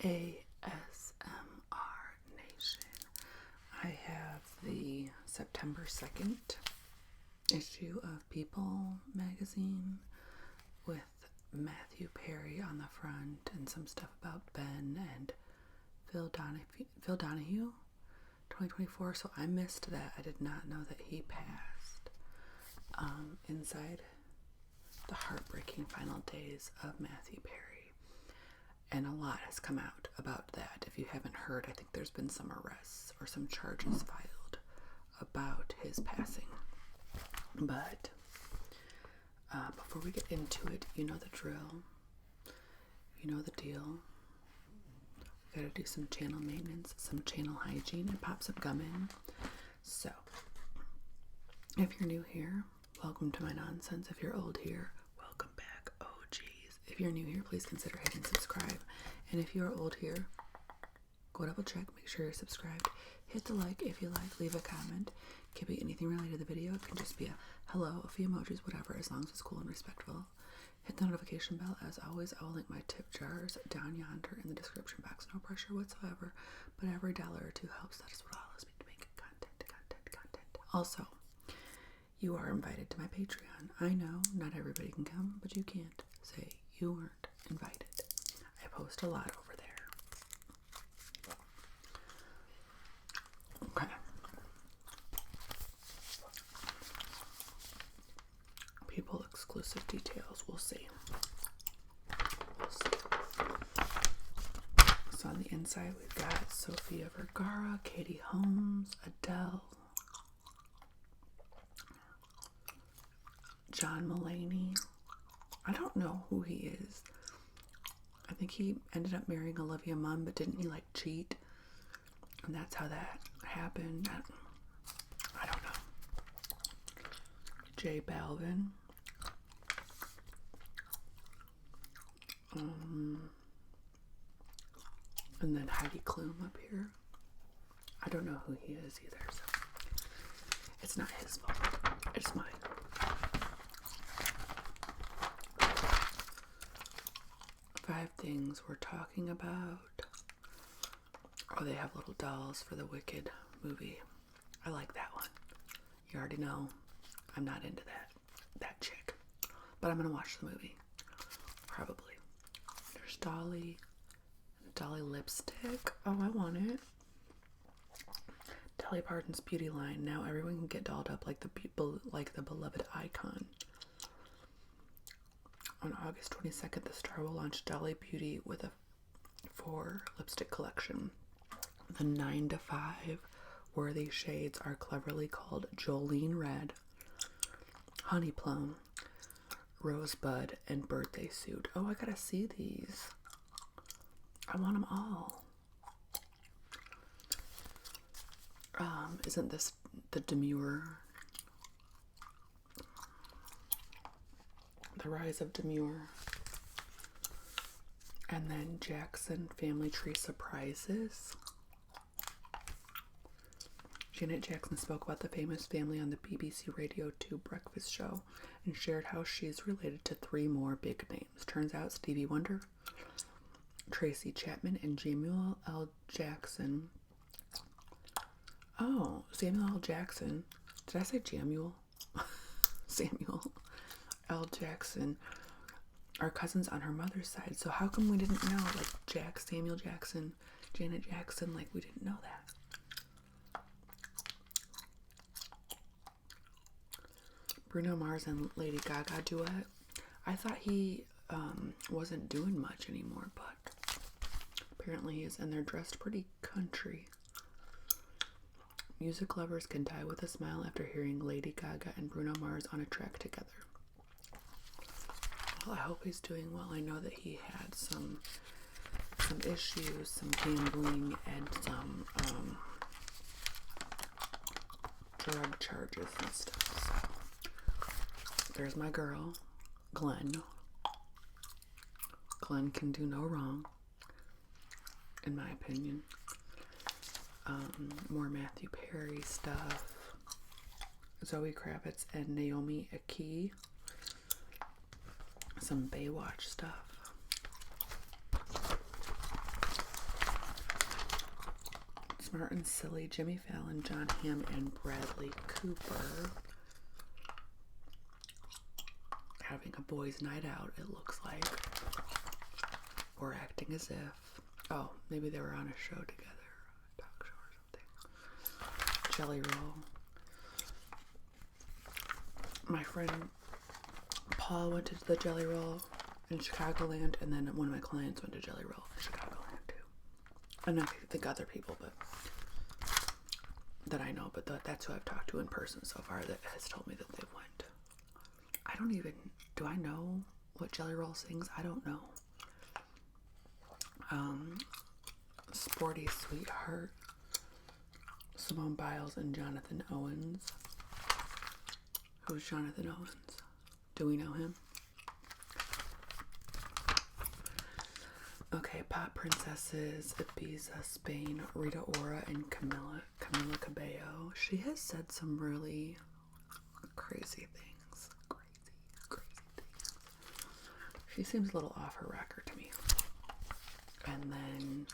ASMR Nation. I have the September 2nd issue of People magazine with Matthew Perry on the front and some stuff about Ben and Phil Donahue, 2024. So I missed that. I did not know that he passed. Inside the heartbreaking final days of Matthew Perry. And a lot has come out about that. If you haven't heard, I think there's been some arrests or some charges filed about his passing. But before we get into it, you know the drill. You know the deal. We gotta do some channel maintenance, some channel hygiene, and pop some gum in. So, if you're new here, welcome to my nonsense. If you're old here, welcome back. Oh, geez. If you're new here, please consider hitting subscribe. And if you're old here, go double check, make sure you're subscribed. Hit the like if you like, leave a comment. It can be anything related to the video. It can just be a hello, a few emojis, whatever, as long as it's cool and respectful. Hit the notification bell. As always, I will link my tip jars down yonder in the description box. No pressure whatsoever, but every $1 or $2 helps. That is what allows me to make content. Also, you are invited to my Patreon. I know not everybody can come, but you can't say you weren't invited. I post a lot over there. Okay. People exclusive details. We'll see. So on the inside, we've got Sofia Vergara, Katie Holmes, Adele, John Mulaney. I don't know who he is. I think he ended up marrying Olivia Munn, but didn't he cheat? And that's how that happened. I don't know. J Balvin. And then Heidi Klum up here. I don't know who he is either, so it's not his fault. It's mine. Five things we're talking about. Oh, they have little dolls for the Wicked movie. I like that one. You already know I'm not into that chick. But I'm going to watch the movie. Probably. There's Dolly. Dolly lipstick. Oh, I want it. Dolly Parton's beauty line. Now everyone can get dolled up like the beloved icon. On August 22nd, the star will launch Dolly Beauty with a 4 lipstick collection. The 9 to 5 worthy shades are cleverly called Jolene Red, Honey Plum, Rosebud, and Birthday Suit. Oh, I gotta see these. I want them all. Isn't this the Demure? The Rise of Demure. And then Jackson Family Tree Surprises. Janet Jackson spoke about the famous family on the BBC Radio 2 breakfast show and shared how she's related to 3 more big names. Turns out Stevie Wonder, Tracy Chapman, and Samuel L. Jackson. Oh, Samuel L. Jackson. Did I say Jamuel? Samuel L. Jackson are cousins on her mother's side. So how come we didn't know? Samuel Jackson, Janet Jackson, we didn't know that. Bruno Mars and Lady Gaga duet. I thought he wasn't doing much anymore, but apparently he is, and they're dressed pretty country. Music lovers can die with a smile after hearing Lady Gaga and Bruno Mars on a track together. Well, I hope he's doing well. I know that he had some issues, some gambling, and some drug charges and stuff. So there's my girl, Glenn. Glenn can do no wrong, in my opinion. More Matthew Perry stuff. Zoe Kravitz and Naomi Aki. Some Baywatch stuff. Chris Martin, Silly, Jimmy Fallon, John Hamm, and Bradley Cooper having a boys' night out, it looks like. Or acting as if. Oh, maybe they were on a show together. A talk show or something. Jelly Roll. My friend Paul went to the Jelly Roll in Chicagoland, and then one of my clients went to Jelly Roll in Chicagoland too. And I think other people, but that I know, but that's who I've talked to in person so far that has told me that they went. I don't even, do I know what Jelly Roll sings? I don't know. Sporty Sweetheart, Simone Biles and Jonathan Owens. Who's Jonathan Owens? Do we know him? Okay, pop princesses, Ibiza, Spain, Rita Ora, and Camila Cabello. She has said some really crazy things. Crazy things. She seems a little off her rocker to me. And then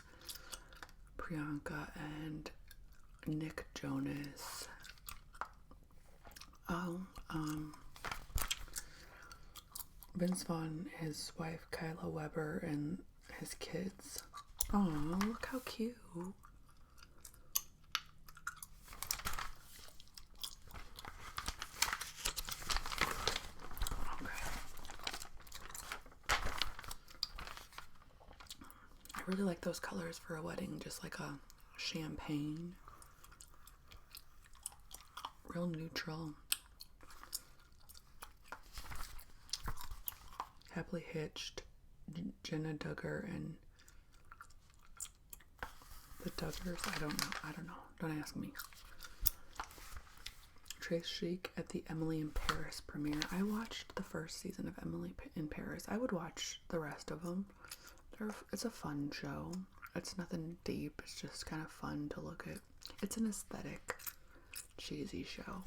Priyanka and Nick Jonas. Vince Vaughn, his wife Kyla Weber, and his kids. Oh, look how cute. Okay. I really like those colors for a wedding, just like a champagne. Real neutral. Happily Hitched, Jenna Duggar and the Duggars. I don't know. Don't ask me. Trace Chic at the Emily in Paris premiere. I watched the first season of Emily in Paris. I would watch the rest of them. It's a fun show. It's nothing deep. It's just kind of fun to look at. It's an aesthetic, cheesy show.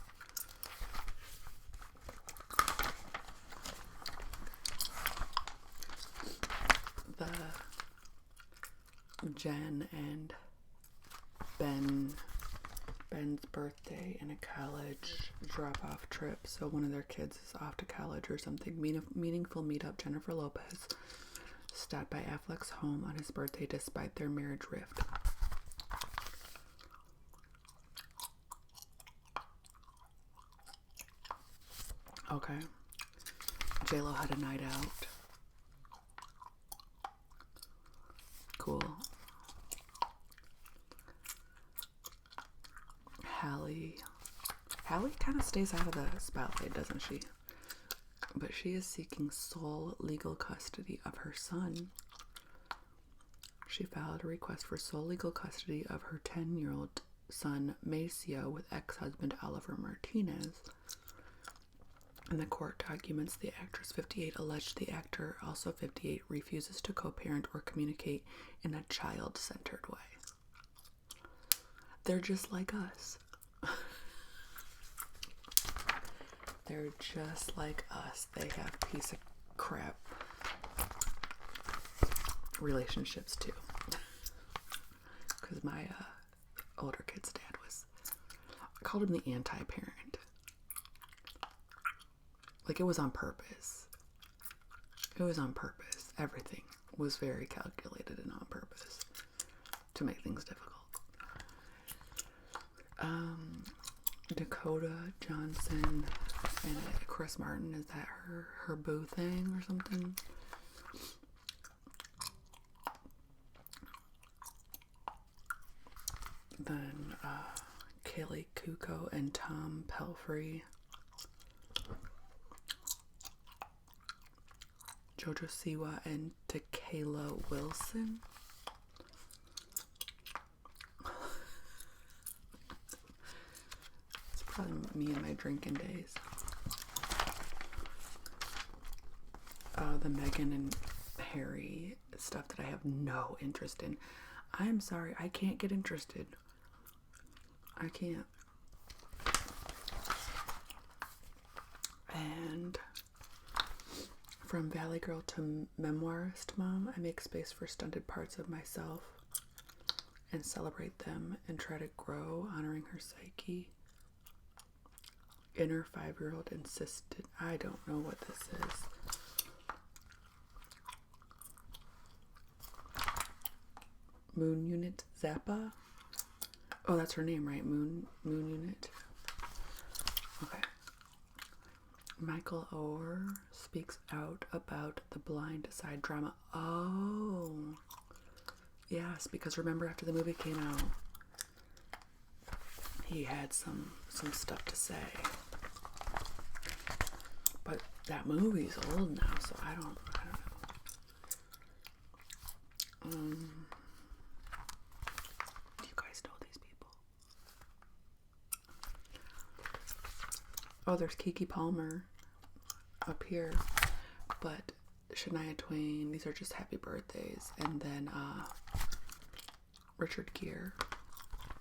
The Jen and Ben's birthday and a college drop-off trip. So one of their kids is off to college or something. Meaningful meetup. Jennifer Lopez stopped by Affleck's home on his birthday despite their marriage rift. Okay. J-Lo had a night out. Cool. Hallie kind of stays out of the spotlight, doesn't she? But she is seeking sole legal custody of her son. She filed a request for sole legal custody of her 10-year-old son, Maceo, with ex-husband Oliver Martinez. In the court documents, the actress, 58, alleged the actor, also 58, refuses to co-parent or communicate in a child-centered way. They're just like us. They're just like us. They have piece of crap relationships too. Because my older kid's dad I called him the anti-parent. Like, it was on purpose. It was on purpose. Everything was very calculated and on purpose to make things difficult. Dakota Johnson and Chris Martin, is that her boo thing or something? Then Kaylee Kuko and Tom Pelfrey. Jojo Siwa and Tequila Wilson. It's probably me and my drinking days. The Meghan and Harry stuff that I have no interest in. I'm sorry, I can't get interested. I can't. And from Valley Girl to Memoirist Mom, I make space for stunted parts of myself. and celebrate them and try to grow, honoring her psyche. Inner 5-year-old insisted. I don't know what this is. Moon Unit Zappa. Oh, that's her name, right? Moon Unit. Okay. Michael Orr speaks out about the blind side drama. Oh. Yes, because remember after the movie came out, he had some stuff to say. But that movie's old now, so I don't know. Do you guys know these people? Oh, there's Keke Palmer up here, but Shania Twain, these are just happy birthdays. And then Richard Gere,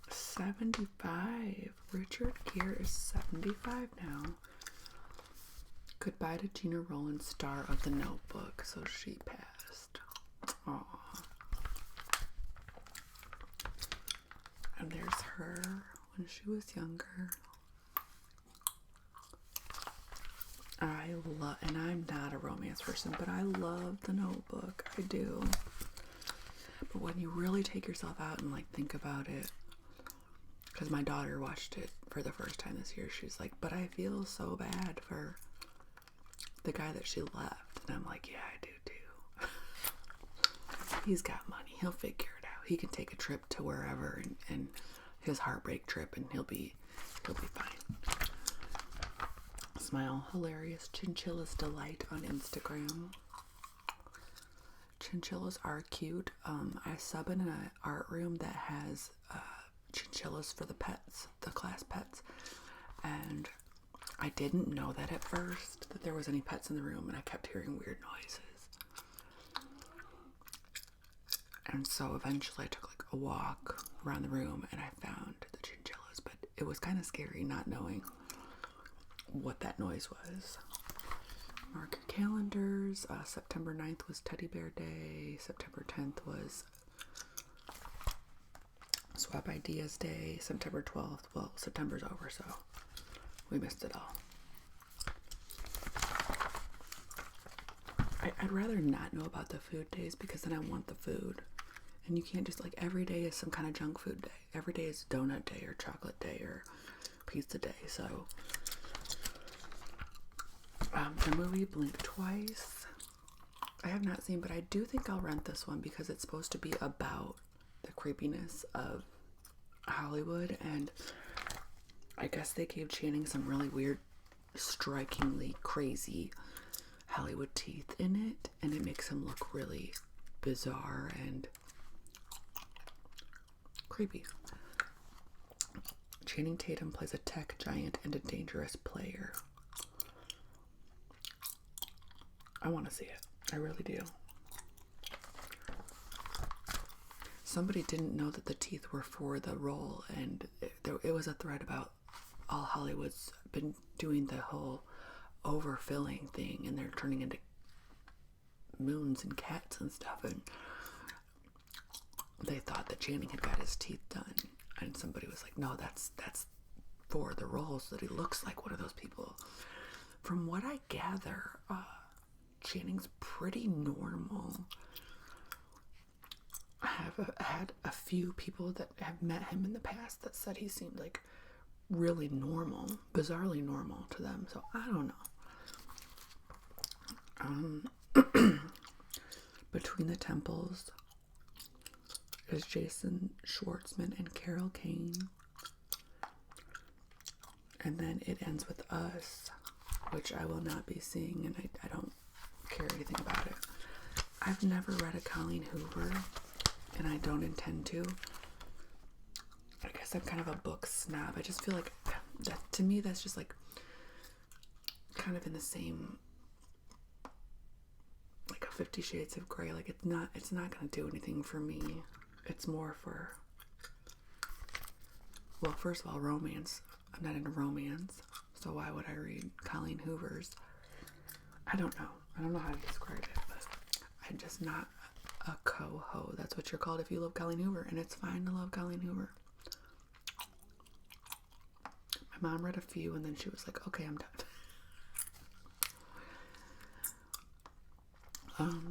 75. Richard Gere is 75 now. Goodbye to Gina Rowland, star of The Notebook. So she passed. Aww. And there's her when she was younger. And I'm not a romance person, but I love The Notebook. I do. But when you really take yourself out and like think about it, because my daughter watched it for the first time this year, she's like, but I feel so bad for the guy that she left. And I'm like, yeah, I do too. He's got money. He'll figure it out. He can take a trip to wherever and his heartbreak trip, and he'll be fine. Smile, hilarious chinchilla's delight on Instagram. Chinchillas are cute. I sub in an art room that has chinchillas for the pets, the class pets, and I didn't know that at first, that there was any pets in the room, and I kept hearing weird noises. And so eventually I took like a walk around the room and I found the chinchillas, but it was kind of scary not knowing what that noise was. Mark your calendars. September 9th was Teddy Bear Day. September 10th was Swap Ideas Day. September 12th, well, September's over, so we missed it all. I'd rather not know about the food days, because then I want the food. And you can't just, like, every day is some kind of junk food day. Every day is donut day or chocolate day or pizza day. So, the movie Blink Twice, I have not seen, but I do think I'll rent this one because it's supposed to be about the creepiness of Hollywood. And I guess they gave Channing some really weird, strikingly crazy Hollywood teeth in it, and it makes him look really bizarre and creepy. Channing Tatum plays a tech giant and a dangerous player. I want to see it. I really do. Somebody didn't know that the teeth were for the role, and it was a thread about all Hollywood's been doing the whole overfilling thing, and they're turning into moons and cats and stuff, and they thought that Channing had got his teeth done, and somebody was like, no, that's for the role, so that he looks like one of those people. From what I gather, Channing's pretty normal. I have had a few people that have met him in the past that said he seemed like really normal, bizarrely normal to them, so I don't know. Between the Temples is Jason Schwartzman and Carol Kane. And then it ends with Us, which I will not be seeing, and I don't care anything about it. I've never read a Colleen Hoover, and I don't intend to. I guess I'm kind of a book snob. I just feel like that, to me, that's just like kind of in the same, like a 50 Shades of Grey. Like it's not going to do anything for me. It's more for, well, first of all, romance. I'm not into romance, so why would I read Colleen Hoover's? I don't know how to describe it, but I'm just not A coho. That's what you're called if you love Colleen Hoover, and it's fine to love Colleen Hoover. My mom read a few, and then she was like, okay, I'm done.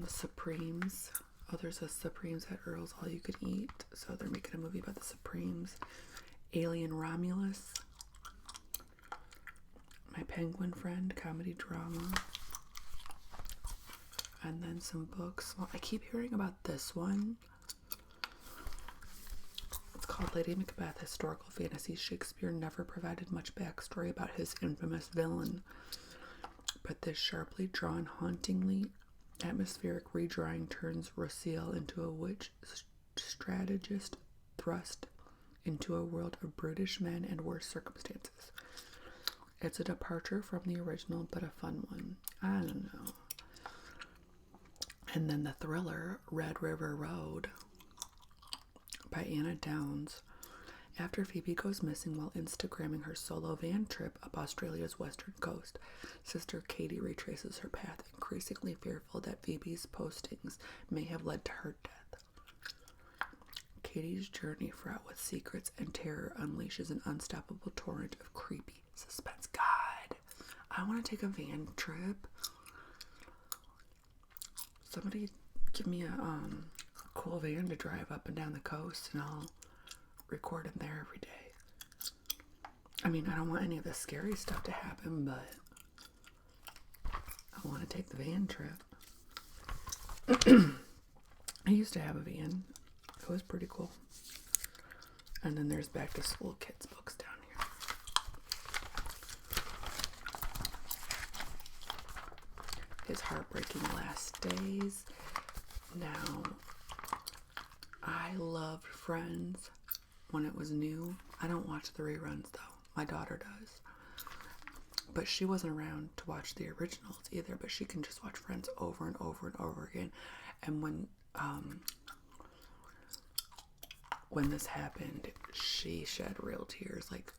The Supremes. Oh, there's a Supremes at Earl's All You Could Eat. So they're making a movie about the Supremes. Alien Romulus. My Penguin Friend, comedy drama. And then some books. Well, I keep hearing about this one. It's called Lady Macbeth, historical fantasy. Shakespeare never provided much backstory about his infamous villain. But this sharply drawn, hauntingly atmospheric redrawing turns Rossel into a witch strategist thrust into a world of brutish men and worse circumstances. It's a departure from the original, but a fun one. I don't know. And then the thriller, Red River Road, by Anna Downs. After Phoebe goes missing while Instagramming her solo van trip up Australia's western coast, sister Katie retraces her path, increasingly fearful that Phoebe's postings may have led to her death. Katie's journey, fraught with secrets and terror, unleashes an unstoppable torrent of creepy suspense. God, I want to take a van trip. Somebody give me a cool van to drive up and down the coast, and I'll record in there every day. I mean, I don't want any of the scary stuff to happen, but I want to take the van trip. I used to have a van. It was pretty cool. And then there's back to school kids books down here. His Heartbreaking Last Days. Now, I loved Friends when it was new. I don't watch the reruns though. My daughter does. But she wasn't around to watch the originals either, but she can just watch Friends over and over and over again. And when this happened, she shed real tears. Like,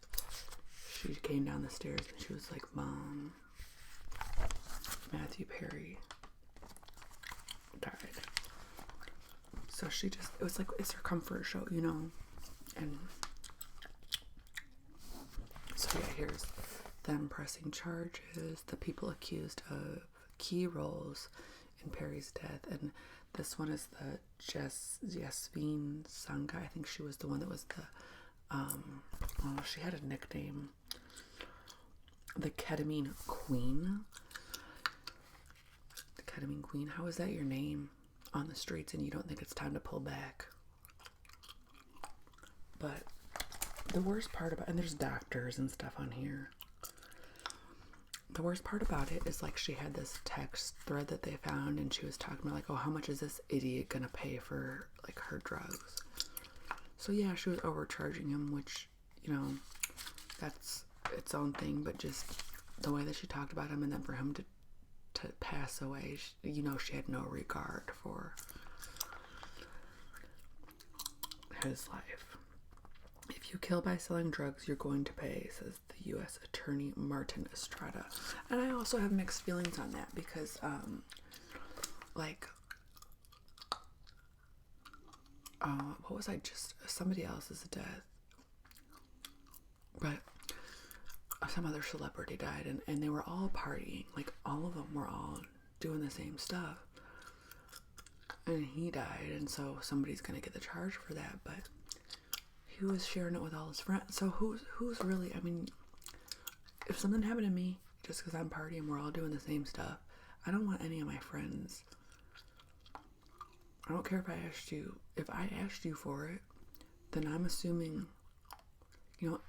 she came down the stairs and she was like, Mom, Matthew Perry died. So she just, it was like, it's her comfort show, you know? And so yeah, here's them pressing charges, the people accused of key roles in Perry's death, and this one is the Jasmine Sanga. I think she was the one that was the, she had a nickname, the Ketamine Queen. The Ketamine Queen. How is that your name on the streets and you don't think it's time to pull back? But the worst part about, and there's doctors and stuff on here. The worst part about it is, like, she had this text thread that they found, and she was talking about, like, oh, how much is this idiot gonna pay for, like, her drugs? So yeah, she was overcharging him, which, you know, that's its own thing, but just the way that she talked about him, and then for him to pass away, you know, she had no regard for his life. If you kill by selling drugs, you're going to pay, says the U.S. Attorney Martin Estrada. And I also have mixed feelings on that because, what was I just, somebody else's death, but some other celebrity died, and they were all partying, like, all of them were all doing the same stuff, and he died, and so somebody's gonna get the charge for that, but he was sharing it with all his friends. So who's really, I mean, if something happened to me just because I'm partying, we're all doing the same stuff, I don't want any of my friends. I don't care if I asked you. If I asked you for it, then I'm assuming, you know,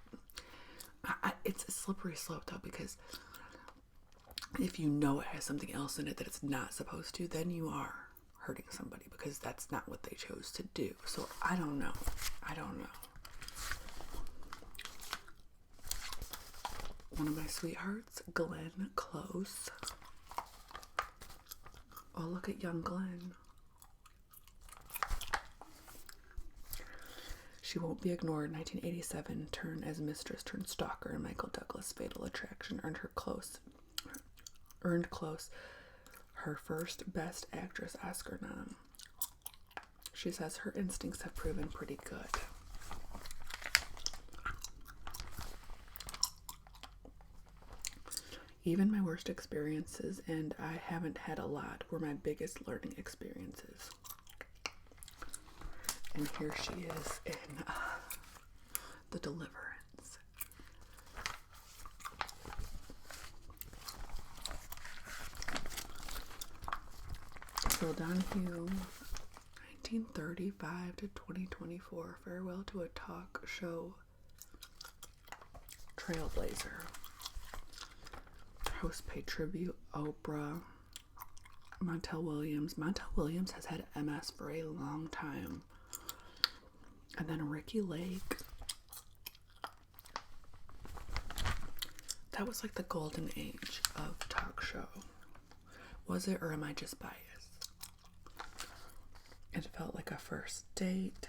it's a slippery slope though, because if you know it has something else in it that it's not supposed to, then you are hurting somebody because that's not what they chose to do. So I don't know. One of my sweethearts, Glenn Close. Oh, look at young Glenn. She Won't Be Ignored, 1987, turn as mistress turned stalker in Michael Douglas' Fatal Attraction, earned Close her first Best Actress Oscar nom. She says her instincts have proven pretty good. Even my worst experiences, and I haven't had a lot, were my biggest learning experiences. And here she is in The Deliverance. Phil Donahue, 1935 to 2024. Farewell to a talk show trailblazer. Host pay tribute. Oprah. Montel Williams. Montel Williams has had MS for a long time. And then Ricky Lake. That was like the golden age of talk show. Was it, or am I just biased? It felt like a first date.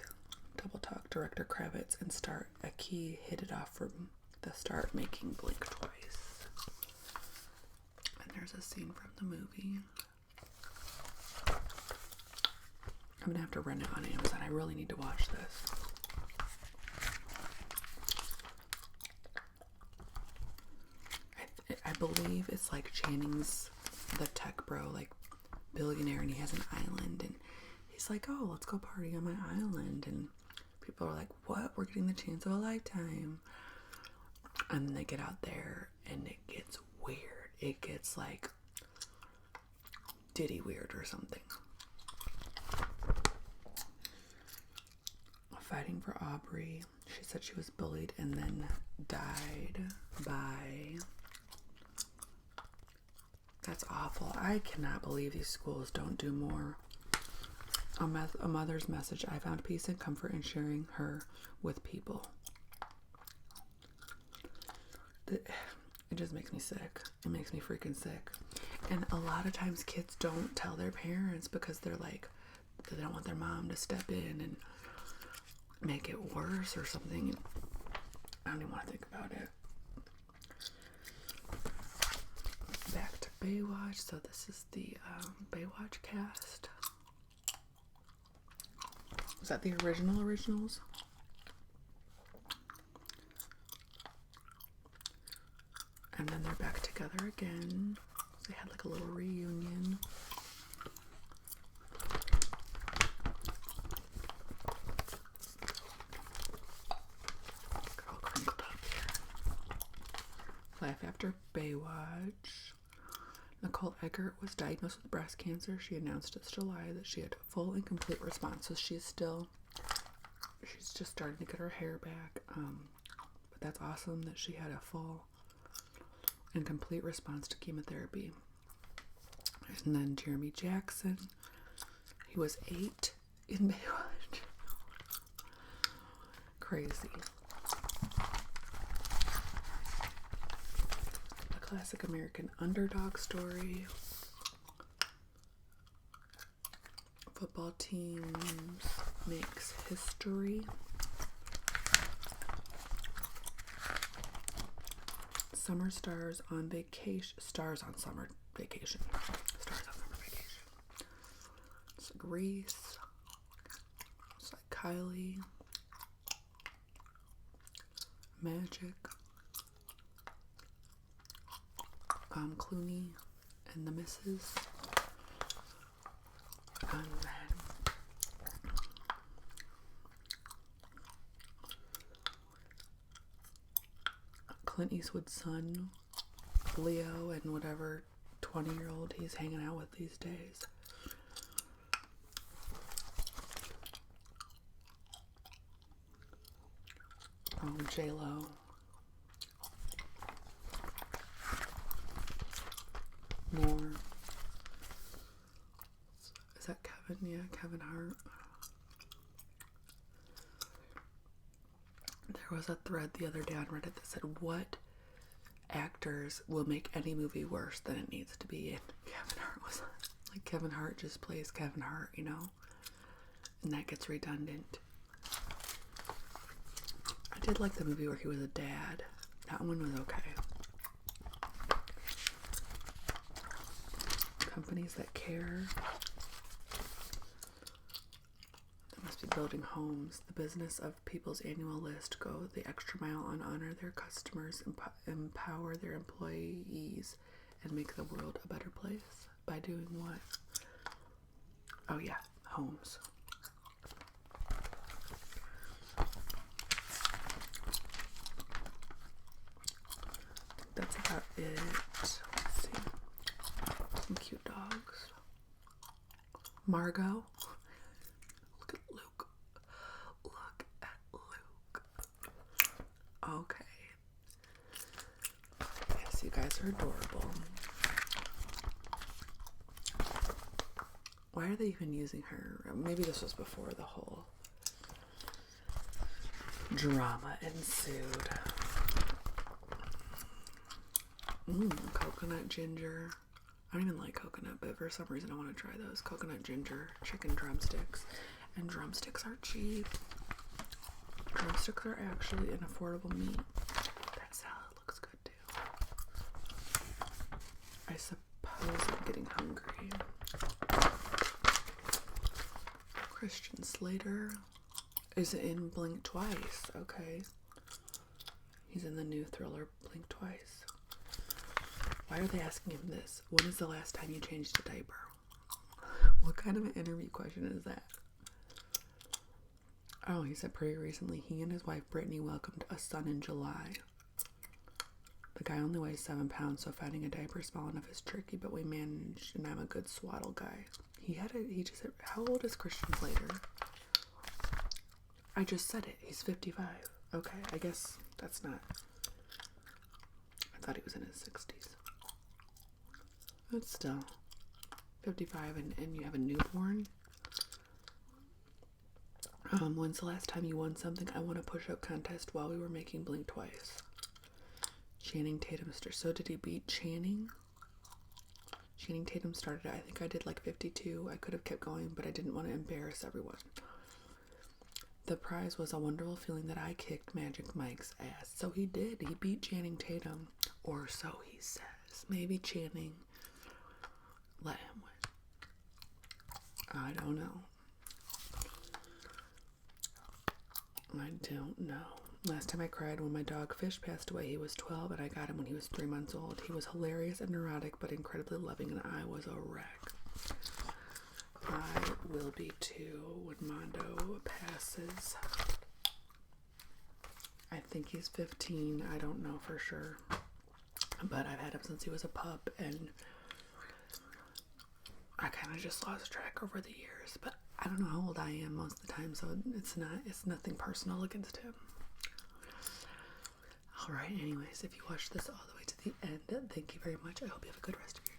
Double talk. Director Kravitz and star Aki hit it off from the start, making blink twice. And there's a scene from the movie. I'm gonna have to rent it on Amazon. I really need to watch this. I believe it's like Channing's the tech bro, like billionaire, and he has an island, and he's like, oh, let's go party on my island, and people are like, what? We're getting the chance of a lifetime. And then they get out there and it gets weird. It gets like Diddy weird or something. Fighting for Aubrey. She said she was bullied and then died by... That's awful. I cannot believe these schools don't do more. A mother's message. I found peace and comfort in sharing her with people. It just makes me sick. It makes me freaking sick. And a lot of times kids don't tell their parents because they're like, they don't want their mom to step in and make it worse or something. I don't even want to think about it. Back to Baywatch. So this is the Baywatch cast. Was that the originals? And then they're back together again. They had like a little reunion. Got all crinkled up here. Life after Baywatch. Nicole Eggert was diagnosed with breast cancer. She announced this July that she had full and complete response. So she's just starting to get her hair back. But that's awesome that she had a full and complete response to chemotherapy. And then Jeremy Jackson. He was 8 in Baywatch. Crazy. A classic American underdog story. Football teams makes history. Summer stars on vacation. Stars on summer vacation. It's like Reese. It's like Kylie. Magic. Clooney and the Misses. And then Clint Eastwood's son, Leo, and whatever 20-year-old he's hanging out with these days. Oh, J-Lo. More. Is that Kevin? Yeah, Kevin Hart. There was a thread the other day on Reddit that said, what actors will make any movie worse than it needs to be? And Kevin Hart was like, Kevin Hart just plays Kevin Hart, you know? And that gets redundant. I did like the movie where he was a dad. That one was okay. Companies that care. must be building homes. The business of people's annual list go the extra mile and honor their customers, empower their employees, and make the world a better place. By doing what? Oh yeah, homes. That's about it. Let's see. Some cute dogs. Margot. Look at Luke. Look at Luke. Okay. Yes, you guys are adorable. Why are they even using her? Maybe this was before the whole drama ensued. Coconut ginger. I don't even like coconut, but for some reason I want to try those. Coconut ginger chicken drumsticks. And drumsticks are cheap. Drumsticks are actually an affordable meat. That salad looks good too. I suppose I'm getting hungry. Christian Slater is in Blink Twice. Okay. He's in the new thriller Blink Twice. Why are they asking him this? When is the last time you changed a diaper? What kind of an interview question is that? Oh, he said pretty recently he and his wife Brittany welcomed a son in July. The guy only weighs 7 pounds, so finding a diaper small enough is tricky, but we managed, and I'm a good swaddle guy. He just said, how old is Christian Slater? I just said it. He's 55. Okay, I guess that's not... I thought he was in his 60s. But still, 55 and you have a newborn? When's the last time you won something? I won a push-up contest while we were making Blink Twice. Channing Tatum. So did he beat Channing? Channing Tatum started it. I think I did like 52. I could have kept going, but I didn't want to embarrass everyone. The prize was a wonderful feeling that I kicked Magic Mike's ass. So he did. He beat Channing Tatum. Or so he says. Maybe Channing let him win. I don't know. I don't know. Last time I cried when my dog Fish passed away, he was 12 and I got him when he was 3 months old. He was hilarious and neurotic, but incredibly loving, and I was a wreck. I will be too when Mondo passes. I think he's 15. I don't know for sure. But I've had him since he was a pup, and I kind of just lost track over the years. But I don't know how old I am most of the time, so it's nothing personal against him. Alright, anyways, if you watched this all the way to the end, thank you very much. I hope you have a good rest of your day.